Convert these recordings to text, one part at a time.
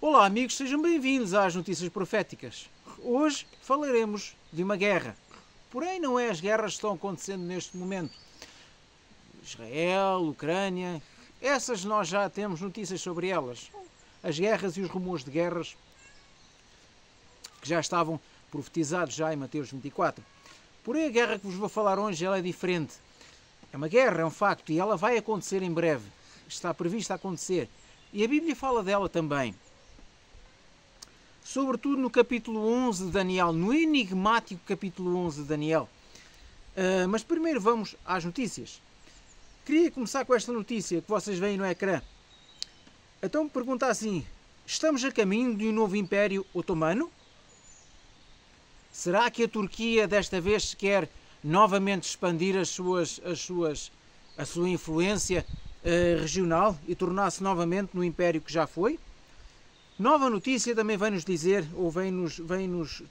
Olá amigos, sejam bem-vindos às Notícias Proféticas. Hoje falaremos de uma guerra. Porém, não é as guerras que estão acontecendo neste momento. Israel, Ucrânia, essas nós já temos notícias sobre elas. As guerras e os rumores de guerras que já estavam profetizados já em Mateus 24. Porém, a guerra que vos vou falar hoje ela é diferente. É uma guerra, é um facto, e ela vai acontecer em breve. Está prevista a acontecer. E a Bíblia fala dela também. Sobretudo no capítulo 11 de Daniel, no enigmático capítulo 11 de Daniel. Mas primeiro vamos às notícias. Queria começar com esta notícia que vocês veem no ecrã. Então pergunta assim: estamos a caminho de um novo Império Otomano? Será que a Turquia desta vez quer novamente expandir a sua influência regional e tornar-se novamente no Império que já foi? Nova notícia também vem-nos dizer, ou vem-nos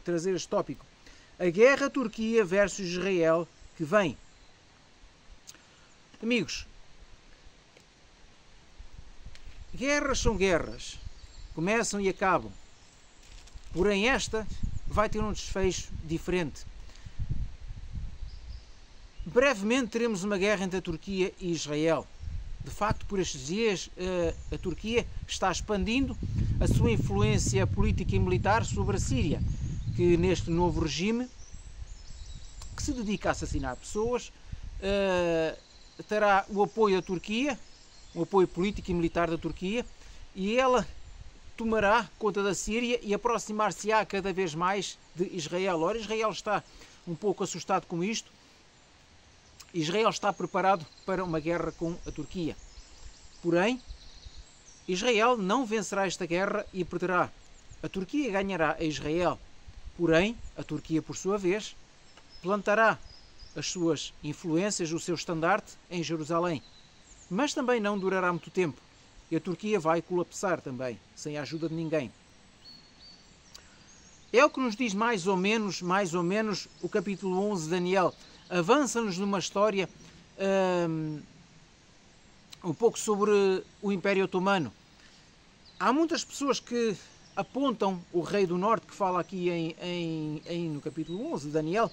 trazer este tópico. A guerra Turquia versus Israel que vem. Amigos, guerras são guerras. Começam e acabam. Porém esta vai ter um desfecho diferente. Brevemente teremos uma guerra entre a Turquia e Israel. De facto, por estes dias, a Turquia está expandindo a sua influência política e militar sobre a Síria, que neste novo regime, que se dedica a assassinar pessoas, terá o apoio da Turquia, o apoio político e militar da Turquia, e ela tomará conta da Síria e aproximar-se-á cada vez mais de Israel. Ora, Israel está um pouco assustado com isto. Israel está preparado para uma guerra com a Turquia. Porém, Israel não vencerá esta guerra e perderá. A Turquia ganhará a Israel. Porém, a Turquia, por sua vez, plantará as suas influências, o seu estandarte em Jerusalém. Mas também não durará muito tempo. E a Turquia vai colapsar também, sem a ajuda de ninguém. É o que nos diz mais ou menos, o capítulo 11 de Daniel. Avança-nos numa história um pouco sobre o Império Otomano. Há muitas pessoas que apontam o rei do norte, que fala aqui no capítulo 11 de Daniel,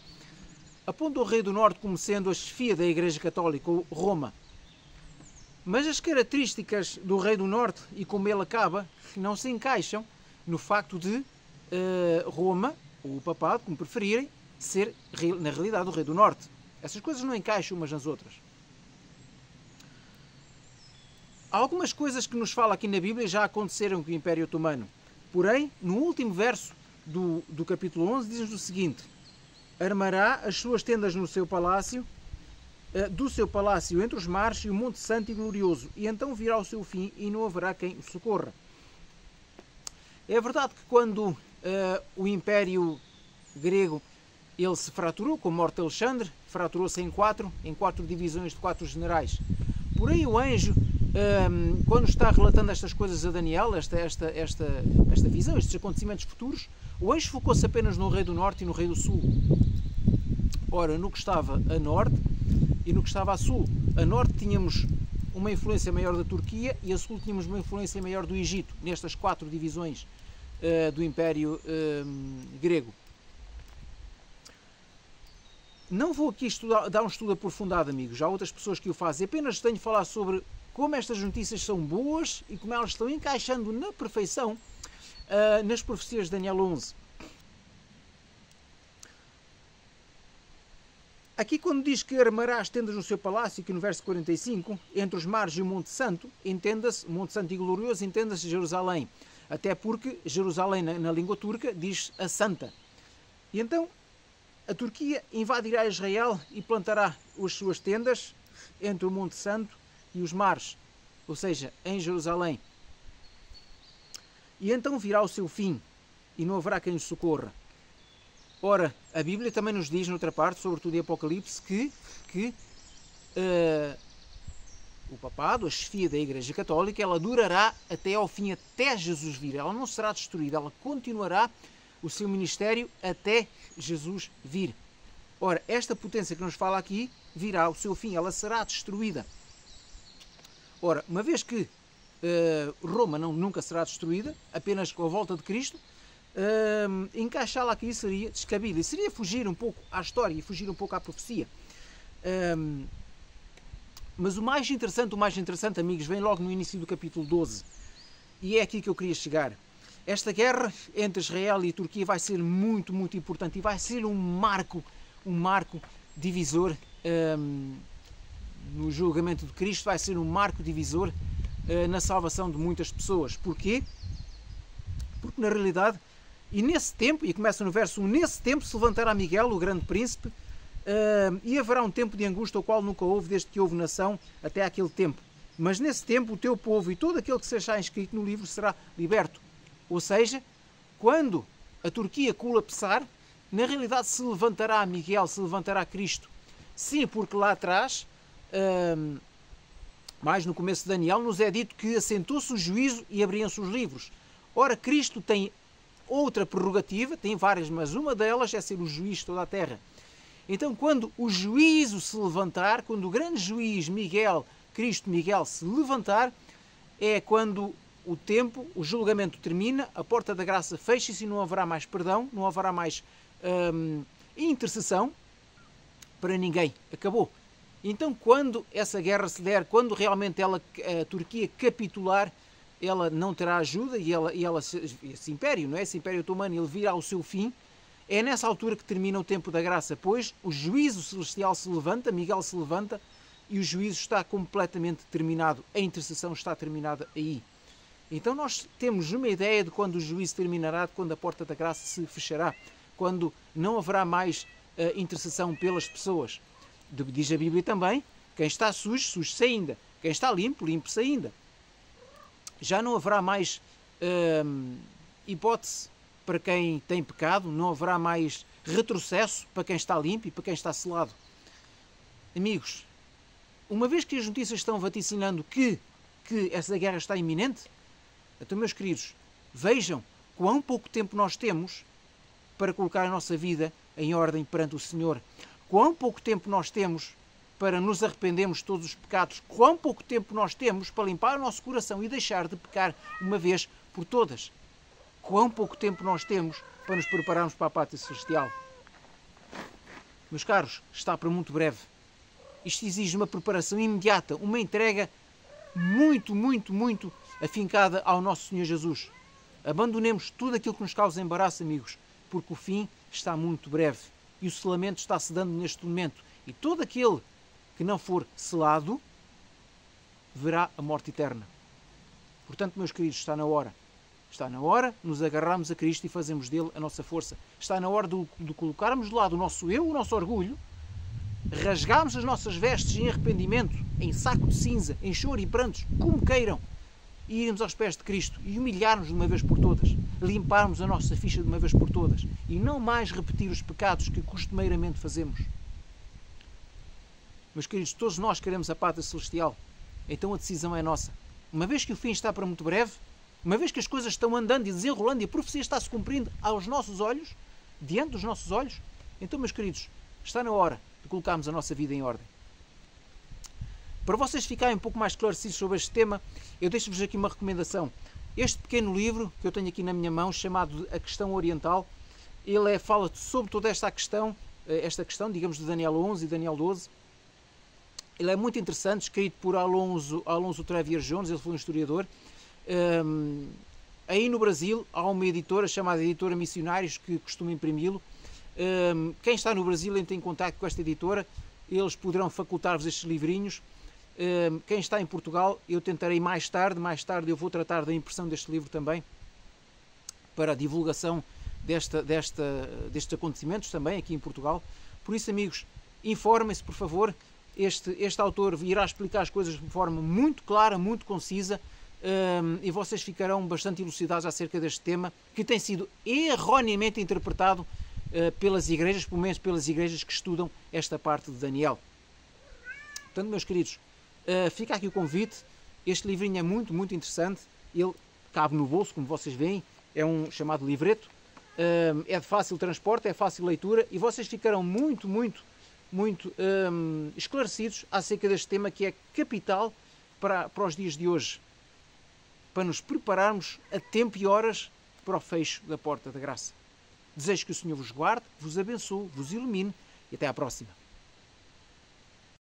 apontam o rei do norte como sendo a chefia da Igreja Católica, ou Roma. Mas as características do rei do norte e como ele acaba não se encaixam no facto de Roma, ou o papado, como preferirem, ser, na realidade, o rei do norte. Essas coisas não encaixam umas nas outras. Há algumas coisas que nos fala aqui na Bíblia já aconteceram com o Império Otomano. Porém, no último verso do capítulo 11, diz-nos o seguinte: armará as suas tendas no seu palácio, do seu palácio entre os mares e o Monte Santo e Glorioso, e então virá o seu fim e não haverá quem o socorra. É verdade que quando o Império grego ele se fraturou com a morte de Alexandre, fraturou-se em quatro divisões de 4 generais. Porém o anjo, quando está relatando estas coisas a Daniel, esta visão, estes acontecimentos futuros, o anjo focou-se apenas no rei do norte e no rei do sul. Ora, no que estava a norte e no que estava a sul. A norte tínhamos uma influência maior da Turquia e a sul tínhamos uma influência maior do Egito, nestas 4 divisões do Império grego. Não vou aqui dar um estudo aprofundado, amigos, já há outras pessoas que o fazem, apenas tenho de falar sobre como estas notícias são boas e como elas estão encaixando na perfeição nas profecias de Daniel 11. Aqui quando diz que armará as tendas no seu palácio, que no verso 45, entre os mares e o Monte Santo, entenda-se, Monte Santo e Glorioso, entenda-se Jerusalém. Até porque Jerusalém na língua turca diz a Santa. E então a Turquia invadirá Israel e plantará as suas tendas entre o Monte Santo e os mares, ou seja, em Jerusalém. E então virá o seu fim e não haverá quem o socorra. Ora, a Bíblia também nos diz, noutra parte, sobretudo em Apocalipse, que o papado, a chefia da Igreja Católica, ela durará até ao fim, até Jesus vir. Ela não será destruída, ela continuará o seu ministério até Jesus vir. Ora, esta potência que nos fala aqui virá ao seu fim, ela será destruída. Ora, uma vez que Roma nunca será destruída, apenas com a volta de Cristo, encaixá-la aqui seria descabido e seria fugir um pouco à história e fugir um pouco à profecia. Mas o mais interessante, amigos, vem logo no início do capítulo 12, e é aqui que eu queria chegar. Esta guerra entre Israel e Turquia vai ser muito, muito importante e vai ser um marco divisor no julgamento de Cristo, vai ser um marco divisor na salvação de muitas pessoas. Porquê? Porque na realidade, e nesse tempo, e começa no verso 1, nesse tempo se levantará Miguel, o grande príncipe, e haverá um tempo de angústia, o qual nunca houve, desde que houve nação até aquele tempo. Mas nesse tempo o teu povo e todo aquele que seja inscrito no livro será liberto. Ou seja, quando a Turquia colapsar, na realidade se levantará Miguel, se levantará Cristo. Sim, porque lá atrás, mais no começo de Daniel, nos é dito que assentou-se o juízo e abriam-se os livros. Ora, Cristo tem outra prerrogativa, tem várias, mas uma delas é ser o juiz de toda a terra. Então, quando o juízo se levantar, quando o grande juiz Miguel, Cristo Miguel, se levantar, é quando o tempo, o julgamento termina, a porta da graça fecha-se e não haverá mais perdão, não haverá mais intercessão para ninguém. Acabou. Então, quando essa guerra se der, quando realmente a Turquia capitular, ela não terá ajuda e esse império, não é? Esse império otomano, ele virá ao seu fim. É nessa altura que termina o tempo da graça, pois o juízo celestial se levanta, Miguel se levanta e o juízo está completamente terminado. A intercessão está terminada aí. Então nós temos uma ideia de quando o juízo terminará, de quando a porta da graça se fechará, quando não haverá mais intercessão pelas pessoas. Diz a Bíblia também, quem está sujo, suje-se ainda. Quem está limpo, limpe-se ainda. Já não haverá mais hipótese para quem tem pecado, não haverá mais retrocesso para quem está limpo e para quem está selado. Amigos, uma vez que as notícias estão vaticinando que essa guerra está iminente, então, meus queridos, vejam quão pouco tempo nós temos para colocar a nossa vida em ordem perante o Senhor. Quão pouco tempo nós temos para nos arrependermos de todos os pecados. Quão pouco tempo nós temos para limpar o nosso coração e deixar de pecar uma vez por todas. Quão pouco tempo nós temos para nos prepararmos para a pátria celestial. Meus caros, está para muito breve. Isto exige uma preparação imediata, uma entrega muito, muito, muito afincada ao nosso Senhor Jesus. Abandonemos tudo aquilo que nos causa embaraço, amigos, porque o fim está muito breve e o selamento está-se dando neste momento. E todo aquele que não for selado verá a morte eterna. Portanto, meus queridos, está na hora. Está na hora de nos agarrarmos a Cristo e fazermos dele a nossa força. Está na hora de colocarmos de lado o nosso eu, o nosso orgulho, rasgarmos as nossas vestes em arrependimento, em saco de cinza, em choro e prantos, como queiram, e irmos aos pés de Cristo e humilhar-nos de uma vez por todas, limparmos a nossa ficha de uma vez por todas e não mais repetir os pecados que costumeiramente fazemos. Meus queridos, todos nós queremos a pátria celestial, então a decisão é nossa. Uma vez que o fim está para muito breve, uma vez que as coisas estão andando e desenrolando e a profecia está-se cumprindo aos nossos olhos, diante dos nossos olhos, então, meus queridos, está na hora de colocarmos a nossa vida em ordem. Para vocês ficarem um pouco mais esclarecidos sobre este tema, eu deixo-vos aqui uma recomendação. Este pequeno livro que eu tenho aqui na minha mão, chamado A Questão Oriental, ele fala sobre toda esta questão, digamos, de Daniel 11 e Daniel 12. Ele é muito interessante, escrito por Alonso Trevier Jones, ele foi um historiador. Aí no Brasil há uma editora chamada Editora Missionários que costuma imprimi-lo. Quem está no Brasil entra em contato com esta editora, eles poderão facultar-vos estes livrinhos. Quem está em Portugal, eu tentarei mais tarde eu vou tratar da impressão deste livro também, para a divulgação destes acontecimentos também aqui em Portugal. Por isso, amigos, informem-se, por favor. Este autor irá explicar as coisas de forma muito clara, muito concisa, e vocês ficarão bastante elucidados acerca deste tema, que tem sido erroneamente interpretado pelas igrejas, pelo menos pelas igrejas que estudam esta parte de Daniel. Portanto, meus queridos, fica aqui o convite. Este livrinho é muito, muito interessante. Ele cabe no bolso, como vocês veem. É um chamado livreto. É de fácil transporte, é fácil leitura e vocês ficarão muito, muito, muito esclarecidos acerca deste tema que é capital para os dias de hoje. para nos prepararmos a tempo e horas para o fecho da porta da graça. Desejo que o Senhor vos guarde, vos abençoe, vos ilumine e até à próxima.